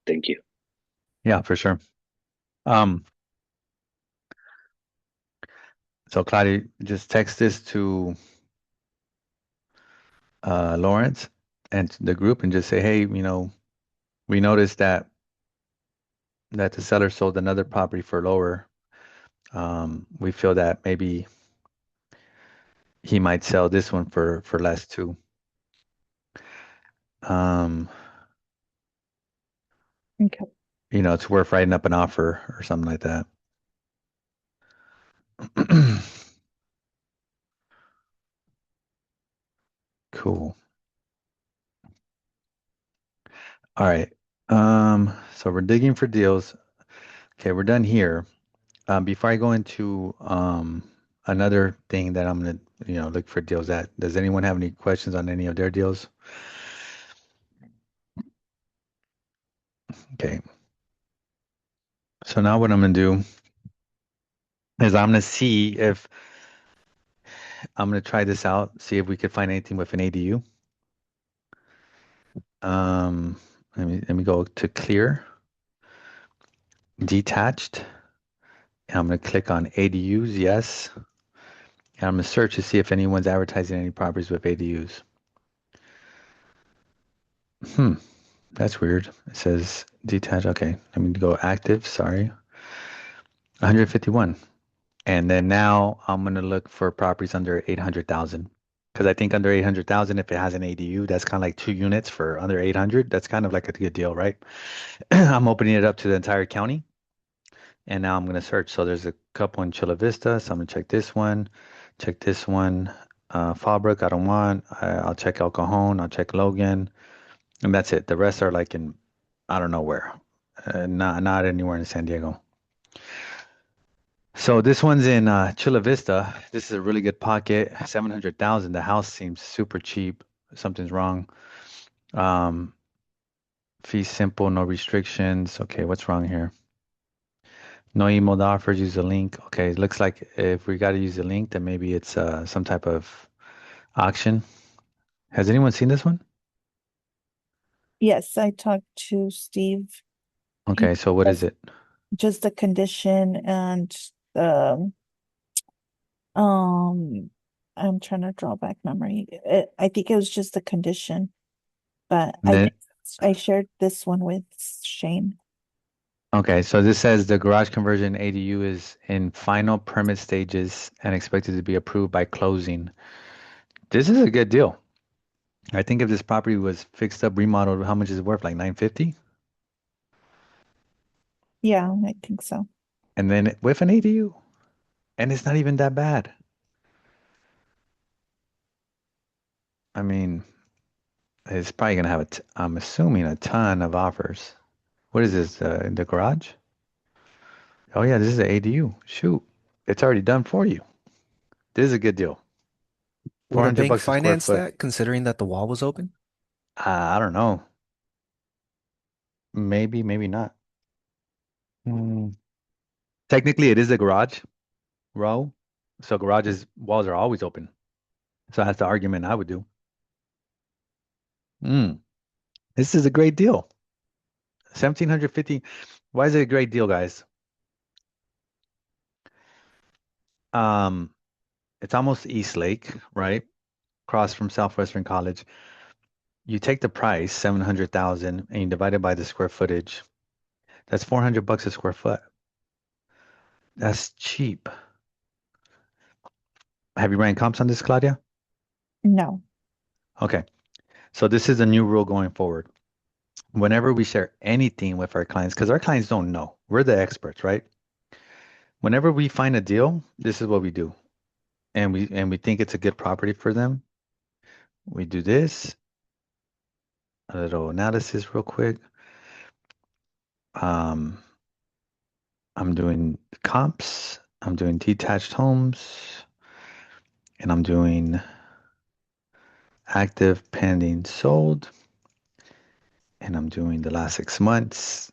Thank you. Yeah, for sure. So Claudia, just text this to Lawrence and the group and just say, hey, we noticed that the seller sold another property for lower. We feel that maybe he might sell this one for less too. Okay. It's worth writing up an offer or something like that. Cool. All right. So we're digging for deals. Okay, we're done here. Before I go into another thing that I'm gonna, look for deals at, does anyone have any questions on any of their deals? Okay. So now what I'm gonna do is I'm gonna see if I'm gonna try this out, see if we could find anything with an ADU. Let me go to clear, detached, and I'm gonna click on ADUs, yes. And I'm gonna search to see if anyone's advertising any properties with ADUs. Hmm, that's weird. It says detached. Okay, let me go active. Sorry, 151. And then now I'm gonna look for properties under 800,000 because I think under 800,000, if it has an ADU, that's kind of like 2 units for under 800. That's kind of like a good deal, right? I'm opening it up to the entire county, and now I'm gonna search. So there's a couple in Chula Vista, so I'm gonna check this one, check this one. Fallbrook, I don't want. I'll check El Cajon. I'll check Logan, and that's it. The rest are like in, I don't know where, not anywhere in San Diego. So this one's in Chula Vista. This is a really good pocket, 700,000. The house seems super cheap. Something's wrong. Um, Fee simple, no restrictions. Okay, what's wrong here? No emailed offers, use a link. Okay, it looks like if we got to use a link, then maybe it's some type of auction. Has anyone seen this one? Yes, I talked to Steve. Okay, so what is Yes. it? Just the condition and the um I'm trying to draw back memory. I think it was just the condition, but And then, I shared this one with Shane. okay, so this says the garage conversion ADU is in final permit stages and expected to be approved by closing. This is a good deal. I think if this property was fixed up, remodeled, how much is it worth? Like 950? Yeah, I think so. And then with an ADU, and it's not even that bad. I mean, it's probably gonna have I'm assuming a ton of offers. What is this? In the garage? Oh yeah, this is an ADU. Shoot, it's already done for you. This is a good deal. Would a 400 bank bucks a square finance foot. that, considering that the wall was open? I don't know. Maybe, maybe not. Hmm. Technically, it is a garage row, so garages walls are always open. So that's the argument I would do. Mm, this is a great deal. 1,750. Why is it a great deal, guys? Um, it's almost East Lake, right? Across from Southwestern College. You take the price, 700,000, and you divide it by the square footage. That's 400 bucks a square foot. That's cheap. Have you ran comps on this, Claudia? No. Okay. So this is a new rule going forward. Whenever we share anything with our clients, because our clients don't know, we're the experts, right? Whenever we find a deal, this is what we do. And we think it's a good property for them. We do this, a little analysis real quick. Um, I'm doing comps, I'm doing detached homes, and I'm doing active pending sold, and I'm doing the last 6 months.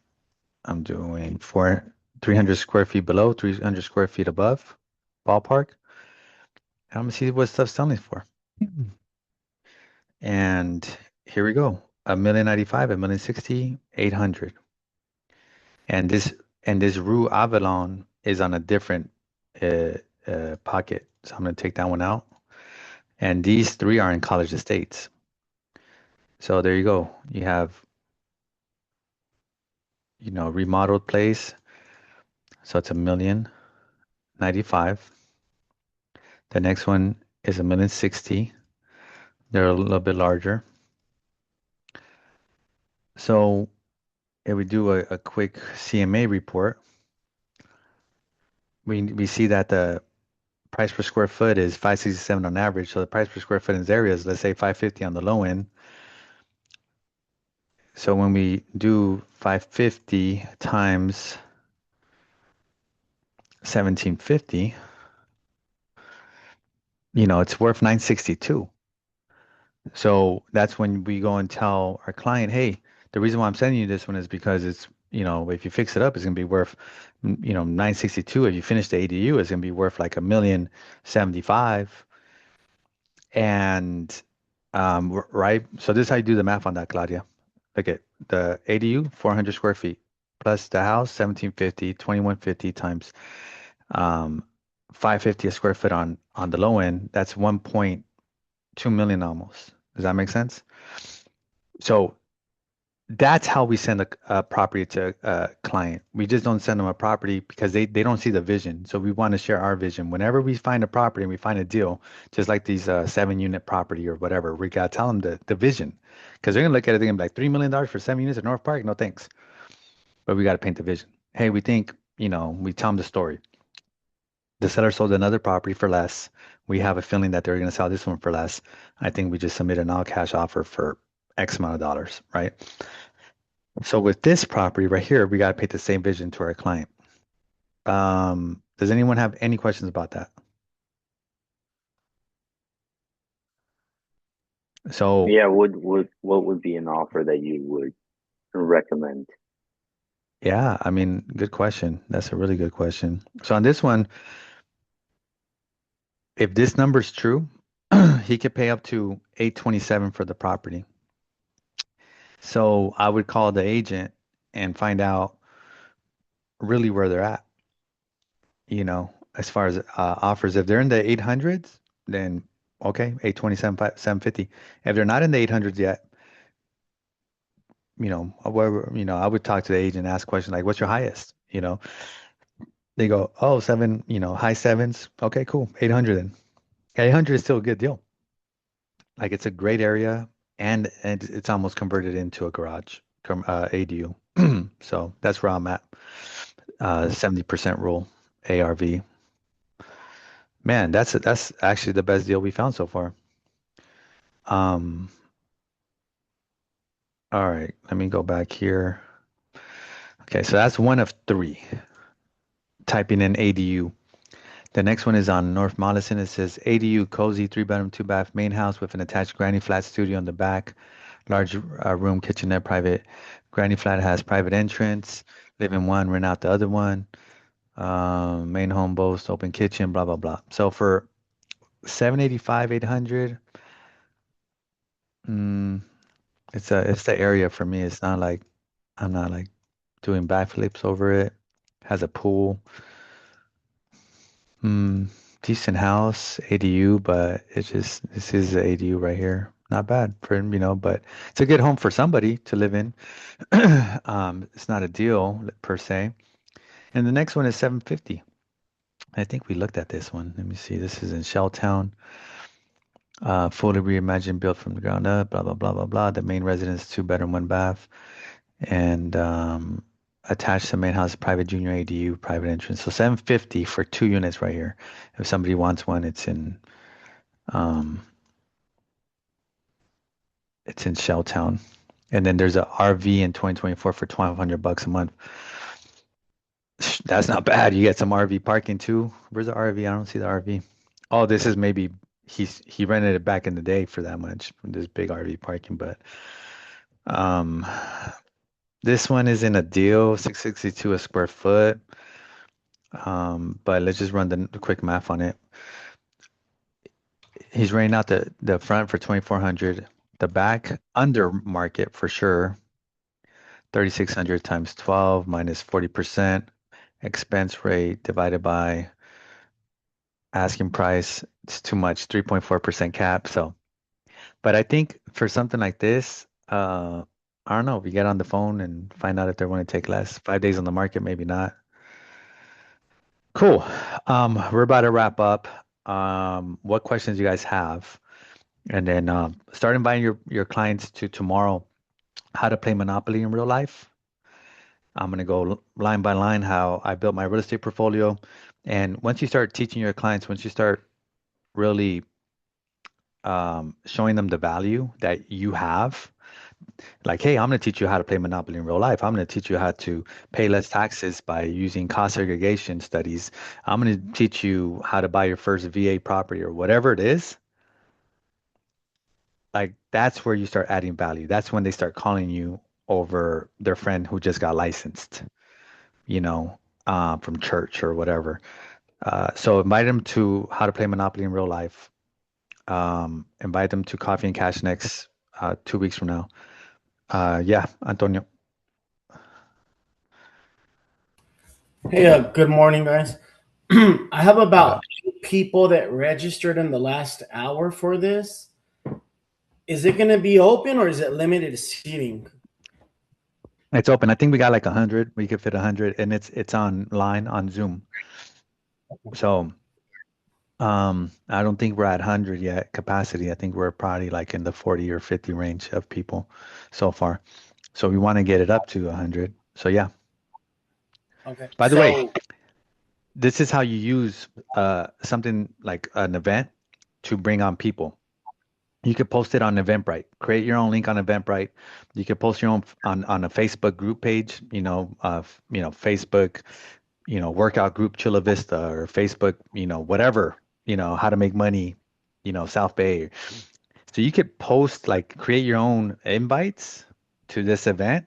I'm doing 300 square feet below, 300 square feet above, ballpark. And I'm gonna see what stuff's selling for. And here we go. 1,095,000, 1,060,000, 800. And this Rue Avalon is on a different pocket. So I'm gonna take that one out. And these three are in College Estates. So there you go. You have, remodeled place. So it's 1,095,000. The next one is 1,060,000. They're a little bit larger. So if we do a quick CMA report, we see that the price per square foot is 567 on average. So the price per square foot in this area is, let's say, 550 on the low end. So when we do 550 times 1750, it's worth 962. So that's when we go and tell our client, hey, the reason why I'm sending you this one is because it's if you fix it up, it's gonna be worth, 962. If you finish the ADU, it's gonna be worth like 1,075,000. And right, so this is how you do the math on that, Claudia. Look at the ADU, 400 square feet, plus the house, 1750, 2150 times um 550 a square foot on the low end. That's 1.2 million almost. Does that make sense? So that's how we send a property to a client. We just don't send them a property because they don't see the vision. So we want to share our vision. Whenever we find a property and we find a deal, just like these 7 unit property or whatever, we got to tell them the vision. Because they're going to look at it and be like, $3 million for 7 units at North Park? No thanks. But we got to paint the vision. Hey, we think, we tell them the story. The seller sold another property for less. We have a feeling that they're going to sell this one for less. I think we just submit an all cash offer for X amount of dollars, right? So with this property right here, we got to paint the same vision to our client. Does anyone have any questions about that? So Yeah, what would be an offer that you would recommend? yeah, I mean, good question. That's a really good question. So on this one, if this number's true, he could pay up to 827 for the property. So I would call the agent and find out really where they're at, as far as offers. If they're in the 800s, then okay, 827, 750. If they're not in the 800s yet, I would talk to the agent and ask questions like, what's your highest? They go, oh, seven, high sevens. Okay, cool. 800 then. 800 is still a good deal. Like it's a great area and it's almost converted into a garage, ADU. So that's where I'm at. 70% rule, ARV. Man, that's actually the best deal we found so far. Um, all right, let me go back here. Okay, so that's one of three. Typing in ADU. The next one is on North Mollison. It says ADU, cozy, 3 bedroom, 2 bath, main house with an attached granny flat studio in the back, large room, kitchenette, private. Granny flat has private entrance, live in one, rent out the other one. Main home boasts open kitchen, blah blah blah. So for 785, 800, mm, it's the area for me. It's not like I'm not like doing backflips over it. Has a pool. Decent house, ADU, but this is the ADU right here. Not bad for him, but it's a good home for somebody to live in. It's not a deal per se. And the next one is 750. I think we looked at this one. Let me see. This is in Shelltown. Fully reimagined, built from the ground up, blah, blah, blah, blah, blah. The main residence, 2 bedroom, 1 bath. And attached to main house, private junior ADU, private entrance. So 750 for 2 units right here. If somebody wants one, it's in Shelltown. And then there's a RV in 2024 for $1,200 a month. That's not bad. You get some RV parking too. Where's the RV? I don't see the RV. Oh, this is maybe he rented it back in the day for that much. This big RV parking, but this one is in a deal, 662 a square foot. But let's just run the quick math on it. He's renting out the front for 2,400, the back under market for sure. 3,600 times 12 minus 40%. Expense rate divided by asking price. It's too much, 3.4% cap. So, but I think for something like this, I don't know. If you get on the phone and find out if they want to take less, 5 days on the market, maybe not. Cool. We're about to wrap up. What questions you guys have? And then start inviting your clients to tomorrow, how to play Monopoly in real life. I'm going to go line by line how I built my real estate portfolio. And once you start teaching your clients, once you start really showing them the value that you have, like, hey, I'm going to teach you how to play Monopoly in real life. I'm going to teach you how to pay less taxes by using cost segregation studies. I'm going to teach you how to buy your first VA property or whatever it is. Like, that's where you start adding value. That's when they start calling you over their friend who just got licensed, you know, from church or whatever. So invite them to How to Play Monopoly in Real Life. Invite them to Coffee and Cash next 2 weeks from now. Yeah, Antonio. Hey, good morning, guys. I have Hey, about bud. 2 people that registered in the last hour for this. Is it going to be open or is it limited seating? It's open. I think we got like 100. We could fit 100, and it's online on Zoom. So I don't think we're at 100 yet capacity. I think we're probably like in the 40 or 50 range of people so far. So we want to get it up to 100. So yeah. Okay. By the way, So, this is how you use something like an event to bring on people. You could post it on Eventbrite. Create your own link on Eventbrite. You could post your own on a Facebook group page. Facebook, workout group Chula Vista, or Facebook, whatever. How to make money. South Bay. So you could post, like, create your own invites to this event.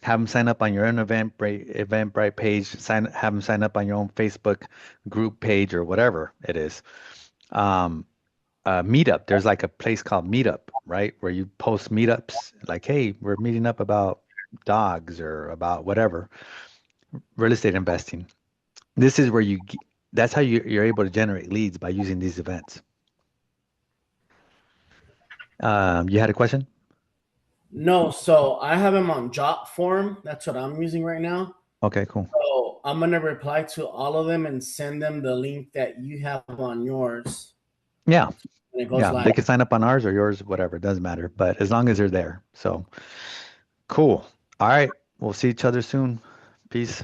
Have them sign up on your own Eventbrite page. Have them sign up on your own Facebook group page or whatever it is. Um, Meetup. There's like a place called Meetup, right? Where you post meetups like, hey, we're meeting up about dogs or about whatever, real estate investing. This is where that's how you're able to generate leads, by using these events. You had a question? no, so I have them on Jot form. That's what I'm using right now. Okay, cool. So I'm going to reply to all of them and send them the link that you have on yours. Yeah. And it goes Yeah. live. They can sign up on ours or yours, whatever. It doesn't matter. But as long as they're there. So cool. All right. We'll see each other soon. Peace.